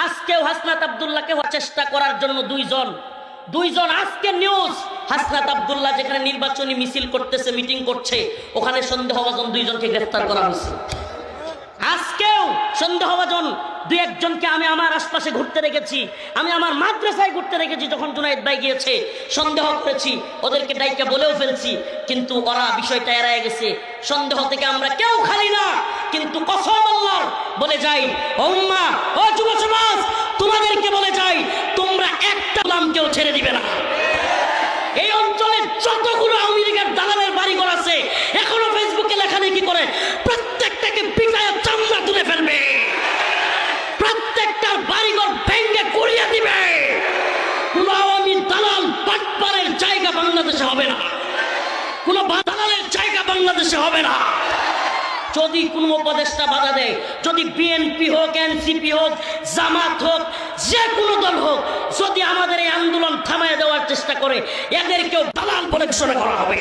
আজকেও হাসনাত আব্দুল্লাহকে চেষ্টা করার জন্য দুইজন আজকে নিউজ, হাসনাত আব্দুল্লাহ যেখানে নির্বাচনী মিছিল করতেছে, মিটিং করছে, ওখানে সন্দেহভাজন দুইজনকে গ্রেফতার করা হয়েছে। আজকেও সন্দেহভাজন দুই একজনকে আমি আমার আশপাশে ঘুরতে রেখেছি, আমি আমার মাদ্রাসায় ঘুরতে রেখেছি। যখন জুনায়েদ ভাই গিয়েছে সন্দেহ করেছি, ওদেরকে ডাইকা বলেও ফেলছি, কিন্তু ওরা বিষয়টা এড়ায় গেছে। সন্দেহ থেকে আমরা কেউ খালি না, কিন্তু কসম আল্লাহর বলে যাই, ও উম্মাহ, ও যুব সমাজ, তোমাদেরকে বলে যাই, তোমরা একটা নামকেও ছেড়ে দিবে না। এই অঞ্চলে যতগুলো আওয়ামী লীগের দালালের বাড়িঘর আছে, এখনো ফেসবুকে লেখালেখি করে, প্রত্যেকটাকে পিটায় চামড়া তুলে ফেলবে, প্রত্যেকটার বাড়িঘর ভেঙে গুড়িয়ে দিবে। কোন আওয়ামী দালাল বাটপারের জায়গা বাংলাদেশে হবে না, কোন দালালের জায়গা বাংলাদেশে হবে না। যদি কোনো উপদেষ্টা বাধা দেয়, যদি বিএনপি হোক, এনসিপি হোক, জামাত হোক, যে কোনো দল হোক, যদি আমাদের এই আন্দোলন থামায় দেওয়ার চেষ্টা করে, এদেরকেও দালাল বলে ঘোষণা করা হবে।